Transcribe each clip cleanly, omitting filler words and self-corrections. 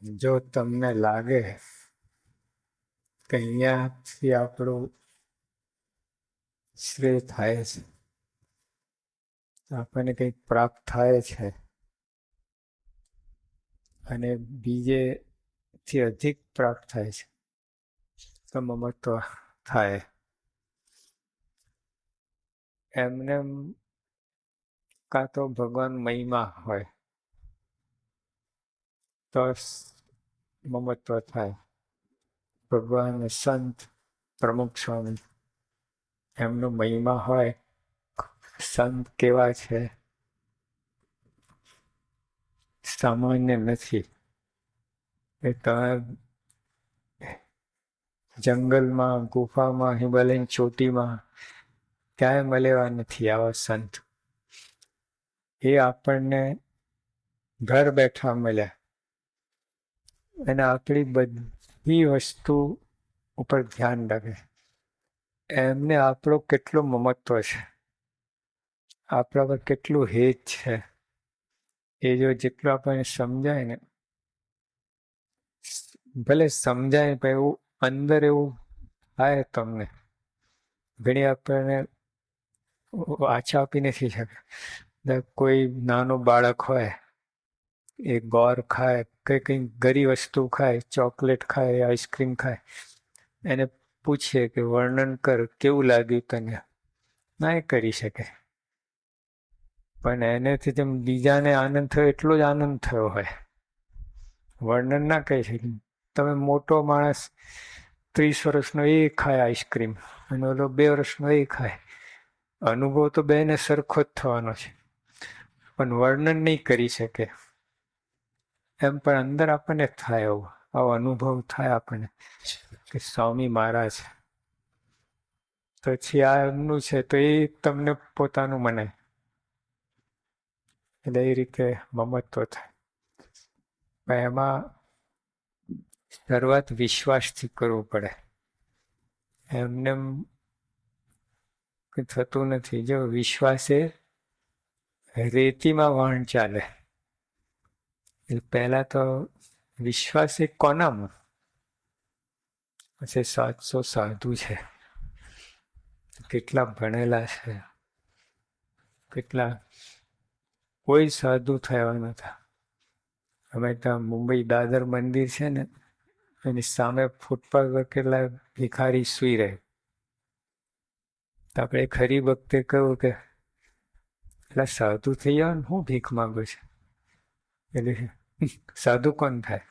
જો તમને લાગે કે અહીંયાથી આપણું શ્રેય થાય છે, આપણને કંઈક પ્રાપ્ત થાય છે અને બીજેથી અધિક પ્રાપ્ત થાય છે તો મમત્વ થાય. એમને કાં તો ભગવાન મહિમા હોય તો મમત્વ થાય. ભગવાન સંત પ્રમુખ સ્વામી એમનો મહિમા હોય, સંત કેવા છે સામાન્ય નથી. એ તમે જંગલમાં, ગુફામાં, હિમાલયની ચોટીમાં ક્યાંય મળેવા નથી આવા સંત. એ આપણને ઘર બેઠા મળ્યા અને આપણી બધી વસ્તુ ઉપર ધ્યાન રાખે. એમને આપણો કેટલો મમત્વ છે, આપણા પર કેટલું હેત છે, એ જો જેટલું આપણને સમજાય ને, ભલે સમજાય પણ એવું અંદર એવું થાય તમને. ઘણી આપણને વાચા આપી નથી શકે. કોઈ નાનું બાળક હોય, એ ગોળ ખાય કે કંઈક ગરી વસ્તુ ખાય, ચોકલેટ ખાય, આઈસ્ક્રીમ ખાય, એને પૂછે કે વર્ણન કર કેવું લાગ્યું તને, ના એ કરી શકે. પણ એનેથી જેમ બીજાને આનંદ થયો એટલો જ આનંદ થયો હોય, વર્ણન ના કહી શકે. તમે મોટો માણસ 30 વર્ષનો એ ખાય આઈસ્ક્રીમ અને ઓલો 2 વર્ષનો એ ખાય, અનુભવ તો બેને સરખો જ થવાનો છે, પણ વર્ણન નહીં કરી શકે. એમ પણ અંદર આપણને થાય આવો અનુભવ થાય આપણને કે સ્વામી મહારાજ પછી આ એમનું છે તો એ તમને પોતાનું મનાય. એટલે એ રીતે મમત્વ થાય. પણ એમાં શરૂઆત વિશ્વાસથી કરવું પડે. એમને થતું નથી. જો વિશ્વાસે રેતીમાં વહણ ચાલે. પહેલા તો વિશ્વાસ એ કોનામાં? પછી 700 સાધુ છે, કેટલા ભણેલા છે, કેટલા કોઈ સાધુ થયા નતા. અમે ત્યાં મુંબઈ દાદર મંદિર છે ને, એની સામે ફૂટપાથ પર કેટલા ભિખારી સુઈ રહે. તો આપણે ખરી વખતે કહ્યું કે એટલે સાધુ થઈ જાવ ને, હું ભીખ માંગુ છે. એટલે સાધુ કોણ થાય?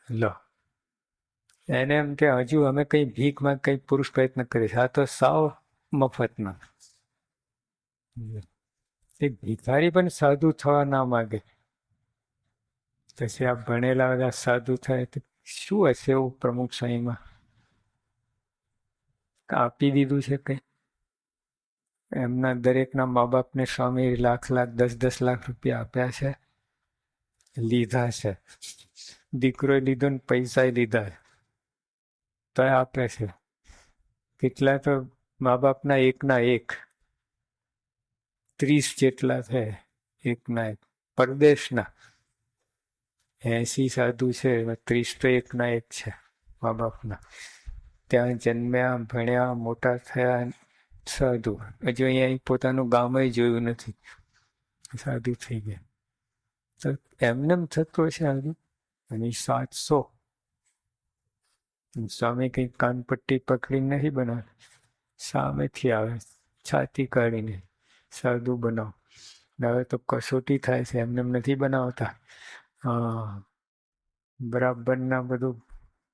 લો, એને એમ કે હજુ અમે કઈ ભીખમાં કઈ પુરુષ પ્રયત્ન કરીશ, આ તો સાવ મફતમાં. એક ભિખારી પણ સાધુ થવા ના માગે, પછી આ ભણેલા બધા સાધુ થાય તો શું હશે એવું પ્રમુખ સ્વામીમાં? આપી દીધું છે કઈ? એમના દરેકના મા બાપને સ્વામી લાખ લાખ 10-10 લાખ રૂપિયા આપ્યા છે, લીધા છે. દીકરો લીધો ને પૈસા લીધા તો આપે છે. કેટલા તો મા બાપના એકના એક 30 જેટલા છે, એકના એક પરદેશના 80 સાધુ છે, 30 તો એકના એક છે મા બાપના. ત્યાં જન્મ્યા, ભણ્યા, મોટા થયા સાધુ. હજુ અહીંયા પોતાનું ગામ જોયું નથી, સાધુ થઈ ગયા. તો એમને થતું હશે હજુ. અને 700 સ્વામી કઈ કાનપટ્ટી પકડી નહીં બનાવે, સામેથી આવે છાતી કાઢીને સાધુ બનાવો. હવે તો કસોટી થાય છે, એમને નથી બનાવતા. હા, બરાબરના બધું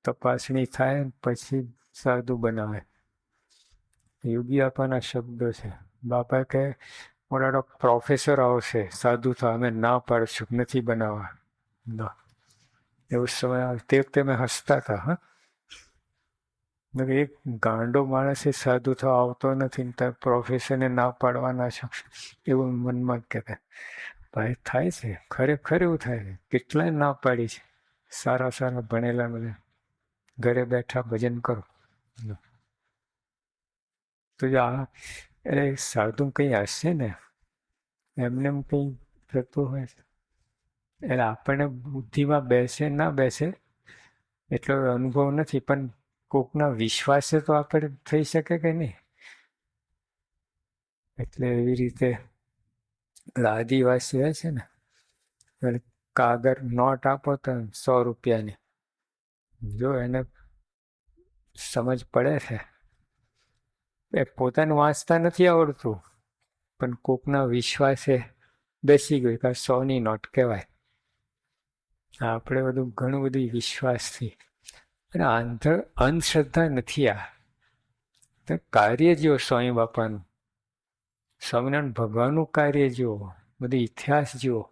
તપાસણી થાય પછી સાધુ બનાવે. યોગી આપવાના શબ્દો છે. બાપા કે મોટા પ્રોફેસર આવશે સાધુ થવા, અમે ના પાડશું, નથી બનાવવા. એવું સમય આવે તે વખતે અમે હસતા હતા. હા, એક ગાંડો માણસ એ સાધુ થવા આવતો નથી ને ત્યાં પ્રોફેસરને ના પાડવાના છો, એવું મનમાં કહેતા. ભાઈ થાય છે, ખરેખર એવું થાય છે. કેટલાય ના પાડી છે, સારા સારા ભણેલા બધા. ઘરે બેઠા ભજન કરો તો આ એટલે સાધુ કંઈ હશે ને, એમને કઈ થતું હોય. એટલે આપણને બુદ્ધિમાં બેસે ના બેસે એટલો અનુભવ નથી, પણ કોકના વિશ્વાસે તો આપણે થઈ શકે કે નહીં. એટલે એવી રીતે આદિવાસી હોય છે ને, એટલે કાગળ નોટ આપો તો 100 રૂપિયાની, જો એને સમજ પડે છે, એ પોતાને વાંચતા નથી આવડતું, પણ કોકના વિશ્વાસે બેસી ગયું કે 100ની નોટ કહેવાય. આપણે બધું ઘણું બધું વિશ્વાસથી, અને અંધશ્રદ્ધા નથી. આ તો કાર્ય જુઓ સ્વામી બાપાનું, સ્વામિનારાયણ ભગવાનનું કાર્ય જુઓ, બધું ઇતિહાસ જુઓ,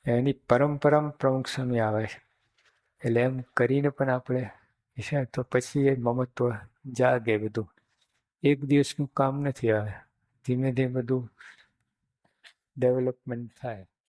એની પરંપરામાં પ્રમુખ સ્વામી આવે છે. એટલે એમ કરીને પણ આપણે છે તો પછી એ મમત્વ જાગે. બધું એક દિવસનું કામ નથી. આવે ધીમે ધીમે બધું ડેવલપમેન્ટ થાય.